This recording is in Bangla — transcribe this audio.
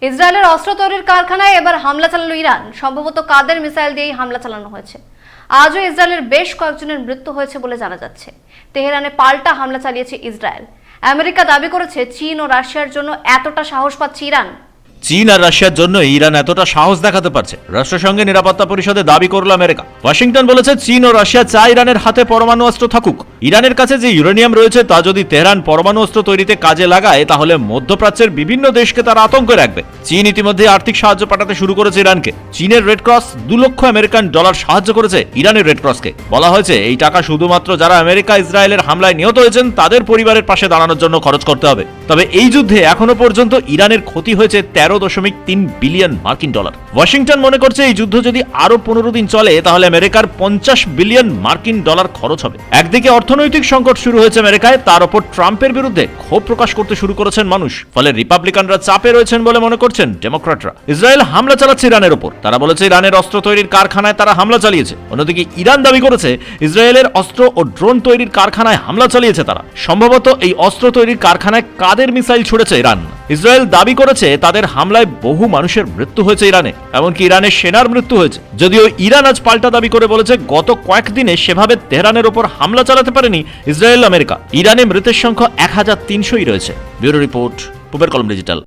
ইসরায়েলের অস্ত্র তৈরির কারখানায় এবার হামলা চালালো ইরান। সম্ভবত কাদের মিসাইল দিয়েই হামলা চালানো হয়েছে। আজও ইসরায়েলের বেশ কয়েকজনের মৃত্যু হয়েছে বলে জানা যাচ্ছে। তেহরানে পাল্টা হামলা চালিয়েছে ইসরায়েল। আমেরিকা দাবি করেছে চীন ও রাশিয়ার জন্য এতটা সাহস পাচ্ছে ইরান। চীন আর রাশিয়ার জন্য ইরান এতটা সাহস দেখাতে পারছে, রাষ্ট্রসংঘের নিরাপত্তা পরিষদে দাবি করল আমেরিকা। ওয়াশিংটন বলেছে চীন ও রাশিয়া চায় ইরানের হাতে পরমাণু অস্ত্র থাকুক। ইরানের কাছে যে ইউরেনিয়াম রয়েছে তা যদি তেহরান পরমাণু অস্ত্র তৈরিতে কাজে লাগায় তাহলে মধ্যপ্রাচ্যের বিভিন্ন দেশকে তারা আতঙ্কে রাখবে। চীন ইতিমধ্যে আর্থিক সাহায্য পাঠাতে শুরু করেছে ইরানকে। চীনের রেড ক্রস $2 লক্ষ আমেরিকান সাহায্য করেছে ইরানের রেড ক্রসকে। বলা হয়েছে এই টাকা শুধুমাত্র যারা আমেরিকা ইসরায়েলের হামলায় নিহত হয়েছেন তাদের পরিবারের পাশে দাঁড়ানোর জন্য খরচ করতে হবে। তবে এই যুদ্ধে এখনো পর্যন্ত ইরানের ক্ষতি হয়েছে $13.3 বিলিয়ন। ওয়াশিংটন মনে করছে এই যুদ্ধ যদি আরো 15 দিন চলে তাহলে আমেরিকার $50 বিলিয়ন খরচ হবে। একদিকে অর্থনৈতিক সংকট শুরু হয়েছে আমেরিকায়, তার উপর ট্রাম্পের বিরুদ্ধে ক্ষোভ প্রকাশ করতে শুরু করেছেন মানুষ। ফলে রিপাবলিকানরা চাপে রয়েছেন বলে মনে করছেন ডেমোক্র্যাটরা। ইসরায়েল হামলা চালাচ্ছে ইরানের উপর। তারা বলেছে ইরানের অস্ত্র তৈরির কারখানায় তারা হামলা চালিয়েছে। অন্যদিকে ইরান দাবি করেছে ইসরায়েলের অস্ত্র ও ড্রোন তৈরির কারখানায় হামলা চালিয়েছে তারা। সম্ভবত এই অস্ত্র তৈরির কারখানায় কাদের মিসাইল ছুড়েছে ইরান। ইসরায়েল দাবি করেছে তাদের হামলায় বহু মানুষের মৃত্যু হয়েছে ইরানে, এমনকি ইরানের সেনার মৃত্যু হয়েছে। যদিও ইরান আজ পাল্টা দাবি করে বলেছে গত কয়েকদিনে সেভাবে তেহরানের ওপর হামলা চালাতে পারেনি ইসরায়েল আমেরিকা। ইরানে মৃতের সংখ্যা 1300ই রয়েছে। ব্যুরো রিপোর্ট, পূবের কলম ডিজিটাল।